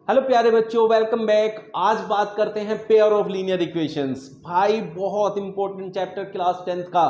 Hello प्यारे बच्चों, welcome back. आज बात करते हैं पेयर ऑफ लीनियर इक्वेशंस। भाई बहुत इंपॉर्टेंट चैप्टर क्लास 10th का,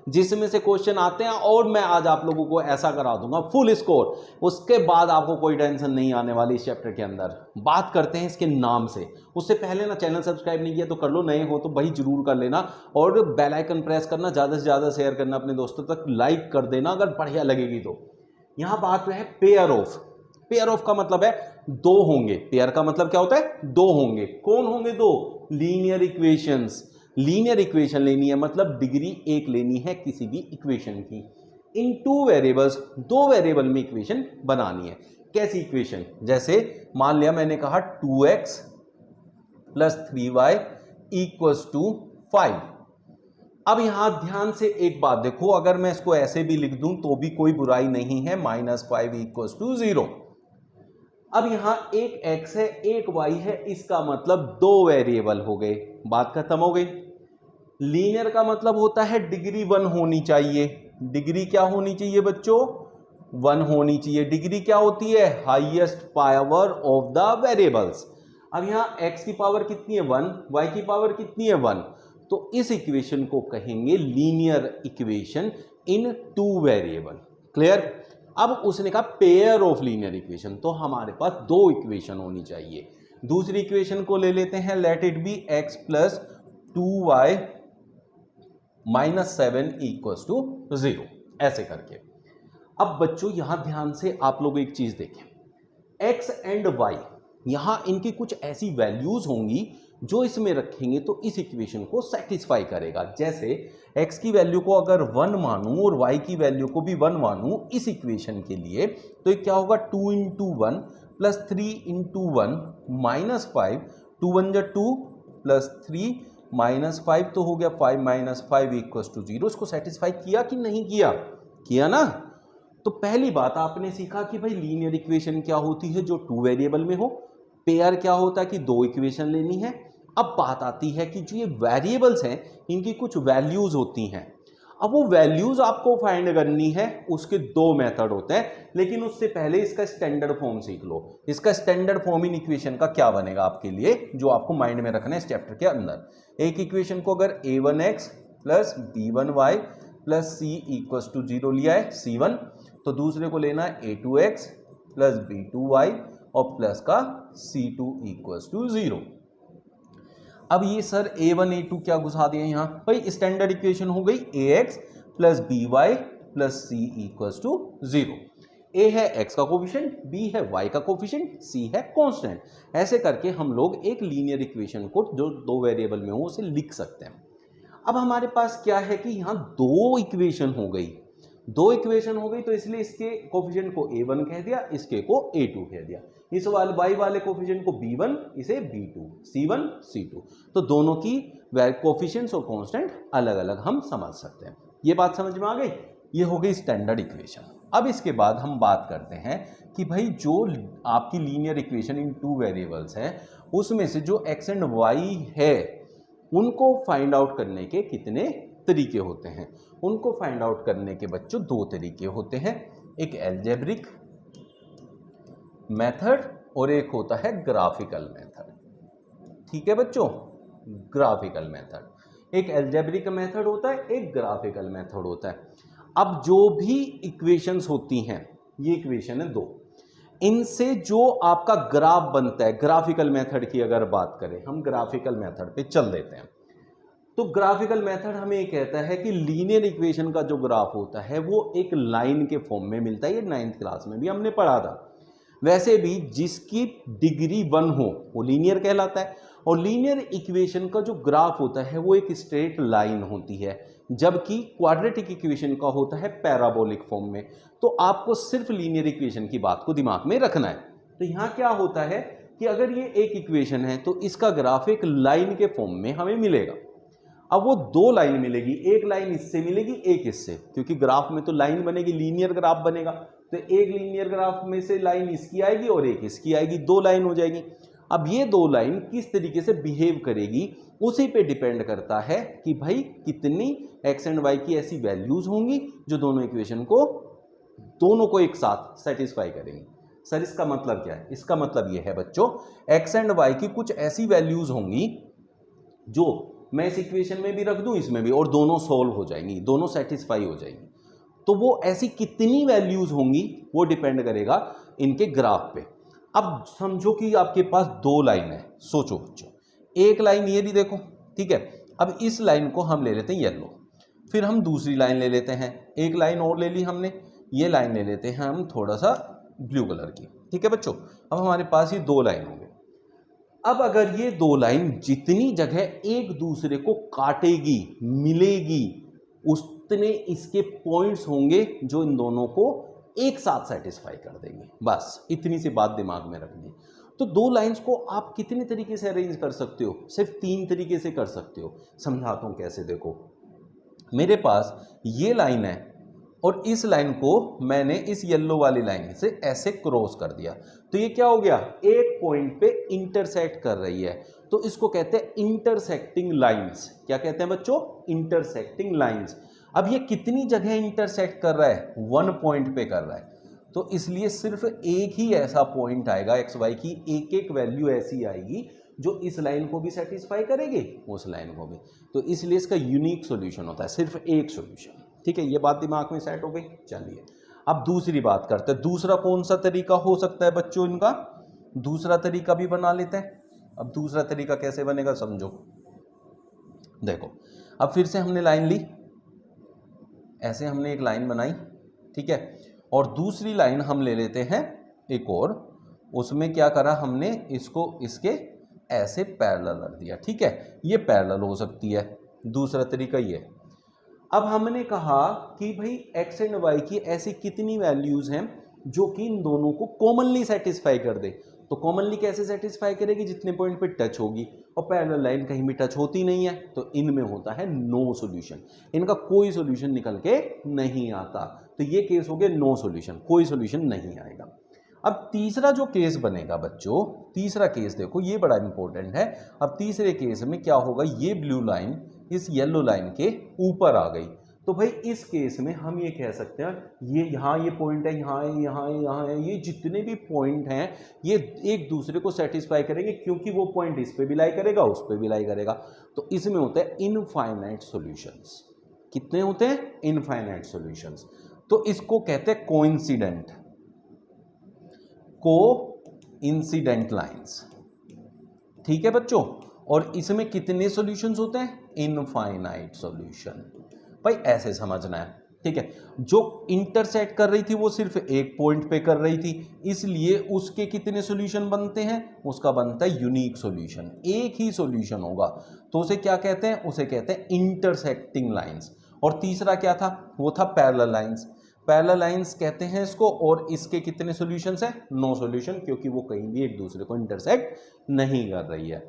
जिसमें से क्वेश्चन आते हैं और मैं आज आप लोगों को ऐसा करा दूंगा फुल स्कोर। उसके बाद आपको कोई टेंशन नहीं आने वाली इस चैप्टर के अंदर। बात करते हैं इसके नाम से। उससे पहले ना चैनल सब्सक्राइब नहीं किया तो कर लो, नए हो तो भाई जरूर कर लेना और बेल आइकन प्रेस करना, ज़्यादा से ज़्यादा शेयर करना अपने दोस्तों तक, लाइक कर देना अगर बढ़िया लगेगी तो। यहाँ बात है पेयर ऑफ। पेयर ऑफ का मतलब है दो होंगे। पेयर का मतलब क्या होता है? दो होंगे। कौन होंगे दो? Linear equations. लीनियर इक्वेशन लेनी है मतलब डिग्री एक लेनी है किसी भी इक्वेशन की। इन टू वेरिएबल्स, दो वेरिएबल में इक्वेशन बनानी है। कैसी इक्वेशन? जैसे मान लिया मैंने कहा 2x plus 3y equals to 5। अब यहां ध्यान से एक बात देखो, अगर मैं इसको ऐसे भी लिख दूं तो भी कोई बुराई नहीं है, -5 इक्वल्स टू 0। अब यहां एक x है एक y है, इसका मतलब दो वेरिएबल हो गए, बात खत्म हो गई। लीनियर का मतलब होता है डिग्री 1 होनी चाहिए। डिग्री क्या होनी चाहिए बच्चों? 1 होनी चाहिए। डिग्री क्या होती है? Highest power of the variables. अब यहां x की पावर कितनी है? 1। y की पावर कितनी है? 1। तो इस इक्वेशन को कहेंगे linear equation in two variable. Clear? अब उसने कहा पेयर ऑफ लीनियर इक्वेशन, तो हमारे पास दो इक्वेशन होनी चाहिए। दूसरी इक्वेशन को ले लेते हैं, let it be x plus 2y minus 7 equals to 0, ऐसे करके। अब बच्चों यहां ध्यान से आप लोग एक चीज देखें, x एंड y, यहां इनकी कुछ ऐसी वैल्यूज होंगी जो इसमें रखेंगे तो इस इक्वेशन को सेटिस्फाई करेगा। जैसे x की वैल्यू को अगर 1 मानूं और y की वैल्यू को भी 1 मानूं इस इक्वेशन के लिए, तो ये क्या होगा? 2 इंटू 1 प्लस 3 इंटू 1 माइनस 5, 2 1 जा 2 प्लस 3 माइनस 5, तो हो गया 5 माइनस 5 इक्वल्स टू 0। इसको सेटिस्फाई किया कि नहीं किया? किया ना। तो पहली बात आपने सीखा कि भाई लीनियर इक्वेशन क्या होती है जो टू वेरिएबल में हो। पेयर क्या होता है कि दो इक्वेशन लेनी है। अब बात आती है कि जो ये वेरिएबल्स हैं इनकी कुछ वैल्यूज होती हैं। अब वो वैल्यूज आपको फाइंड करनी है, उसके दो मेथड होते हैं, लेकिन उससे पहले इसका स्टैंडर्ड फॉर्म सीख लो। इसका स्टैंडर्ड फॉर्म इन इक्वेशन का क्या बनेगा आपके लिए, जो आपको माइंड में रखना है इस चैप्टर के अंदर। एक इक्वेशन को अगर a1x plus b1y plus c equals to 0 लिया है, c1, तो दूसरे को लेना है a2x प्लस b2y और प्लस का c2 इक्वल्स टू 0। अब ये सर a1 a2 क्या घुसा दिए यहां? भाई स्टैंडर्ड इक्वेशन हो गई ax plus by plus c equals to 0। a है x का कोफिशिएंट, b है y का कोफिशिएंट, c है कांस्टेंट। ऐसे करके हम लोग एक लीनियर इक्वेशन को जो दो वेरिएबल में हो उसे लिख सकते हैं। अब हमारे पास क्या है कि यहां दो इक्वेशन हो गई। दो इक्वेशन हो गई तो इसलिए इसके कोफिशिएंट को a1 कह दिया, इसके को a2 कह दिया। इस वाले y वाले कोफिशिएंट को b1, इसे b2, c1 c2। तो दोनों की कोफिशिएंट्स और कांस्टेंट अलग अलग हम समझ सकते हैं। ये बात समझ में आ गई? ये हो गई स्टैंडर्ड इक्वेशन। अब इसके बाद हम बात करते हैं कि भाई जो आपकी linear equation in two variables है उसमें से जो x एंड y है उनको फाइंड आउट करने के कितने तरीके होते हैं। उनको फाइंड आउट करने के बच्चों दो तरीके होते हैं, एक अलजेब्रिक मेथड और एक होता है ग्राफिकल मेथड। ठीक है बच्चों, ग्राफिकल मेथड। एक अलजेब्रिक मेथड होता है, एक ग्राफिकल मेथड होता है। अब जो भी इक्वेशंस होती हैं, ये इक्वेशन है दो, इनसे जो आपका ग्राफ बनता है, ग्राफिकल मेथड की अगर बात करें, हम ग्राफिकल मेथड पे चल देते हैं। तो ग्राफिकल मेथड हमें ये कहता है कि लीनियर इक्वेशन का जो ग्राफ होता है वो एक लाइन के फॉर्म में मिलता है। ये 9th क्लास में भी हमने पढ़ा था। वैसे भी जिसकी डिग्री 1 हो वो लीनियर कहलाता है, और लीनियर इक्वेशन का जो ग्राफ होता है वो एक स्ट्रेट लाइन होती है, जबकि क्वाड्रेटिक इक्वेशन का होता है पैराबोलिक फॉर्म में। तो आपको सिर्फ लीनियर इक्वेशन की बात को दिमाग में रखना है। तो यहाँ क्या होता है कि अगर ये एक इक्वेशन है तो इसका ग्राफ एक लाइन के फॉर्म में हमें मिलेगा। अब वो दो लाइन मिलेगी, एक लाइन इससे मिलेगी एक इससे, क्योंकि ग्राफ में तो लाइन बनेगी, लीनियर ग्राफ बनेगा। तो एक लीनियर ग्राफ में से लाइन इसकी आएगी और एक इसकी आएगी, दो लाइन हो जाएगी। अब ये दो लाइन किस तरीके से बिहेव करेगी उसी पे डिपेंड करता है कि भाई कितनी x एंड y की ऐसी वैल्यूज होंगी जो दोनों इक्वेशन को, दोनों को एक साथ सेटिस्फाई करेंगी। सर इसका मतलब क्या है? इसका मतलब ये है बच्चों, एक्स एंड वाई की कुछ ऐसी वैल्यूज होंगी जो मैं इस इक्वेशन में भी रख दूं, इसमें भी, और दोनों सोल्व हो जाएंगी, दोनों सेटिस्फाई हो जाएंगी। तो वो ऐसी कितनी वैल्यूज होंगी वो डिपेंड करेगा इनके ग्राफ पे। अब समझो कि आपके पास दो लाइन है, सोचो बच्चों, एक लाइन ये भी देखो, ठीक है। अब इस लाइन को हम ले लेते हैं येलो, फिर हम दूसरी लाइन ले लेते हैं, एक लाइन और ले ली हमने, ये लाइन ले लेते हैं हम थोड़ा सा ब्लू कलर की, ठीक है बच्चों। अब हमारे पास ये दो लाइन होंगे। अब अगर ये दो लाइन जितनी जगह एक दूसरे को काटेगी, मिलेगी, उतने इसके पॉइंट्स होंगे जो इन दोनों को एक साथ सेटिस्फाई कर देंगे। बस इतनी सी बात दिमाग में रखनी है। तो दो लाइंस को आप कितने तरीके से अरेंज कर सकते हो? सिर्फ तीन तरीके से कर सकते हो। समझाता हूं कैसे। देखो, मेरे पास ये लाइन है और इस लाइन को मैंने इस येलो वाली लाइन से ऐसे क्रॉस कर दिया, तो ये क्या हो गया? एक पॉइंट पे इंटरसेक्ट कर रही है, तो इसको कहते हैं इंटरसेक्टिंग लाइंस। क्या कहते हैं बच्चों? Intersecting lines. अब ये कितनी जगह इंटरसेक्ट कर रहा है? वन पॉइंट पे कर रहा है, तो इसलिए सिर्फ एक ही ऐसा पॉइंट आएगा, एक्स वाई की एक एक वैल्यू ऐसी आएगी जो इस लाइन को भी सेटिस्फाई करेगी, उस लाइन को भी। तो इसलिए इसका यूनिक सॉल्यूशन होता है, सिर्फ एक सॉल्यूशन। ठीक है, ये बात दिमाग में सेट हो गई। चलिए अब दूसरी बात करते हैं। दूसरा कौन सा तरीका हो सकता है बच्चों इनका? दूसरा तरीका भी बना लेते हैं। अब दूसरा तरीका कैसे बनेगा समझो। देखो, अब फिर से हमने लाइन ली, ऐसे हमने एक लाइन बनाई, ठीक है, और दूसरी लाइन हम ले लेते हैं एक और, उसमें क्या करा हमने, इसको इसके ऐसे पैरेलल रख दिया, ठीक है। ये पैरेलल हो सकती है, दूसरा तरीका ये। अब हमने कहा कि भाई एक्स एंड वाई की ऐसी कितनी वैल्यूज हैं जो कि इन दोनों को कॉमनली सेटिस्फाई कर दे। तो कॉमनली कैसे सेटिस्फाई करेगी? जितने पॉइंट पे टच होगी, और पैरेलल लाइन कहीं भी टच होती नहीं है, तो इनमें होता है नो सॉल्यूशन, इनका कोई सॉल्यूशन निकल के नहीं आता। तो ये केस हो गया नो सॉल्यूशन, कोई सॉल्यूशन नहीं आएगा। अब तीसरा जो केस बनेगा बच्चों, तीसरा केस देखो, ये बड़ा इंपॉर्टेंट है। अब तीसरे केस में क्या होगा? ये ब्लू लाइन इस येलो लाइन के ऊपर आ गई, तो भाई इस केस में हम ये कह सकते हैं, ये यहाँ ये पॉइंट है, यहाँ है, यहाँ है, यहाँ है, ये जितने भी पॉइंट हैं ये एक दूसरे को सेटिस्फाई करेंगे, क्योंकि वो पॉइंट इस पे भी लाई करेगा, उस पे भी लाई करेगा। तो इसमें होते हैं इनफाइनाइट सॉल्यूशंस। कितने होते हैं? Infinite solutions. तो इसको कहते हैं कोइंसिडेंट, कोइंसिडेंट लाइंस, ठीक है बच्चों। और इसमें कितने सॉल्यूशंस होते हैं? Infinite solution. भाई ऐसे समझना है, ठीक है। जो इंटरसेक्ट कर रही थी वो सिर्फ एक पॉइंट पे कर रही थी, इसलिए उसके कितने सॉल्यूशन बनते हैं? उसका बनता है यूनिक सॉल्यूशन, एक ही सॉल्यूशन होगा। तो उसे क्या कहते हैं? उसे कहते हैं इंटरसेक्टिंग लाइंस। और तीसरा क्या था? वो था पैरेलल लाइंस। पैरेलल लाइंस कहते हैं इसको। और इसके कितने सॉल्यूशंस हैं? नो सॉल्यूशन, क्योंकि वो कहीं भी एक दूसरे को इंटरसेक्ट नहीं कर रही है।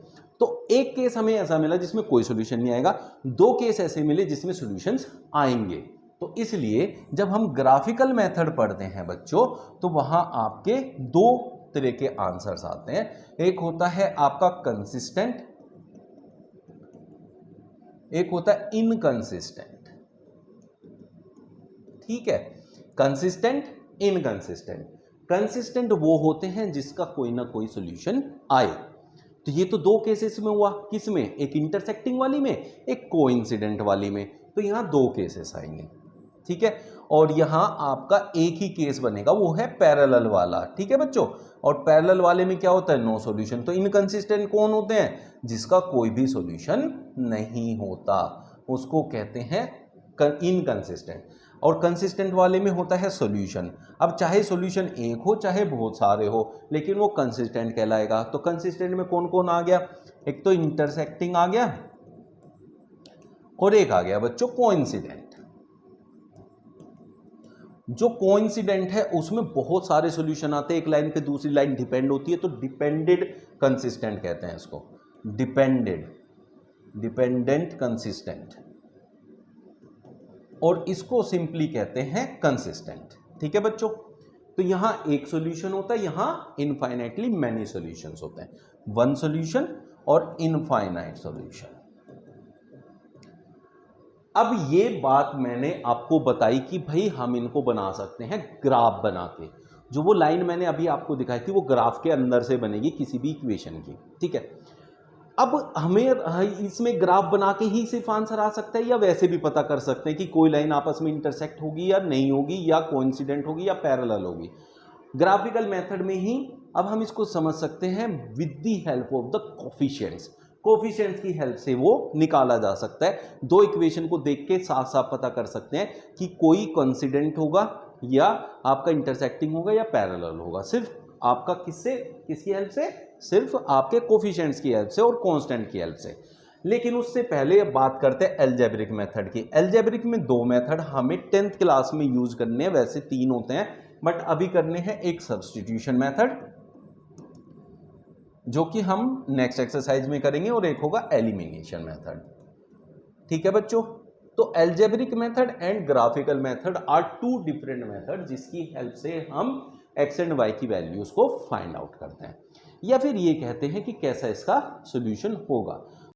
तो एक केस हमें ऐसा मिला जिसमें कोई सॉल्यूशन नहीं आएगा, दो केस ऐसे मिले जिसमें सॉल्यूशंस आएंगे। तो इसलिए जब हम ग्राफिकल मेथड पढ़ते हैं बच्चों, तो वहां आपके दो तरह के आंसर्स आते हैं। एक होता है आपका कंसिस्टेंट, एक होता है इनकंसिस्टेंट, ठीक है। Consistent, inconsistent. कंसिस्टेंट वो होते हैं जिसका कोई ना कोई सॉल्यूशन आए। तो ये तो दो केसेस में हुआ, किसमें? एक इंटरसेक्टिंग वाली में, एक कोइंसिडेंट वाली में। तो यहां दो केसेस आएंगे, ठीक है। और यहां आपका एक ही केस बनेगा, वो है पैरेलल वाला, ठीक है बच्चों। और पैरेलल वाले में क्या होता है? No solution. तो इनकंसिस्टेंट कौन होते हैं? जिसका कोई भी सॉल्यूशन नहीं होता, उसको कहते हैं इनकंसिस्टेंट। और कंसिस्टेंट वाले में होता है सॉल्यूशन। अब चाहे सॉल्यूशन एक हो चाहे बहुत सारे हो, लेकिन वो कंसिस्टेंट कहलाएगा। तो कंसिस्टेंट में कौन कौन आ गया? एक तो इंटरसेक्टिंग आ गया, और एक आ गया बच्चों कोइंसिडेंट। जो कोइंसिडेंट है उसमें बहुत सारे सॉल्यूशन आते हैं, एक लाइन पे दूसरी लाइन डिपेंड होती है, तो डिपेंडेड कंसिस्टेंट कहते हैं इसको, डिपेंडेंट कंसिस्टेंट। और इसको सिंपली कहते हैं कंसिस्टेंट, ठीक है बच्चों। तो यहां एक सॉल्यूशन होता है, यहां इनफाइनाइटली मैनी सॉल्यूशंस होते हैं, वन सॉल्यूशन और इनफाइनाइट सॉल्यूशन। अब ये बात मैंने आपको बताई कि भाई हम इनको बना सकते हैं ग्राफ बना के। जो वो लाइन मैंने अभी आपको दिखाई थी वो ग्राफ के अंदर से बनेगी किसी भी इक्वेशन की, ठीक है। अब हमें इसमें ग्राफ बना के ही सिर्फ आंसर आ सकता है, या वैसे भी पता कर सकते हैं कि कोई लाइन आपस में इंटरसेक्ट होगी या नहीं होगी, या कोइंसिडेंट होगी या पैरेलल होगी। ग्राफिकल मेथड में ही अब हम इसको समझ सकते हैं with the help of the coefficients. Coefficients की हेल्प से वो निकाला जा सकता है। दो इक्वेशन को देख के साफ साफ पता कर सकते हैं कि कोई कोइंसिडेंट होगा या आपका इंटरसेक्टिंग होगा या पैरेलल होगा, सिर्फ आपका किसकी हेल्प से, सिर्फ आपके कोफिशिएंट्स की हेल्प से और कांस्टेंट की हेल्प से। लेकिन उससे पहले बात करते हैं अलजेब्रिक मेथड की। अलजेब्रिक में दो मेथड हमें 10th क्लास में यूज करने हैं, वैसे 3 होते हैं बट अभी करने हैं एक सब्स्टिट्यूशन मेथड जो कि हम नेक्स्ट एक्सरसाइज में करेंगे, और एक होगा एलिमिनेशन मेथड, ठीक है बच्चों। तो algebraic method and graphical method are 2 different method जिसकी हेल्प से हम एक्स एंड वाई की वैल्यूज को फाइंड आउट करते हैं, या फिर ये कहते हैं कि कैसा इसका सॉल्यूशन होगा।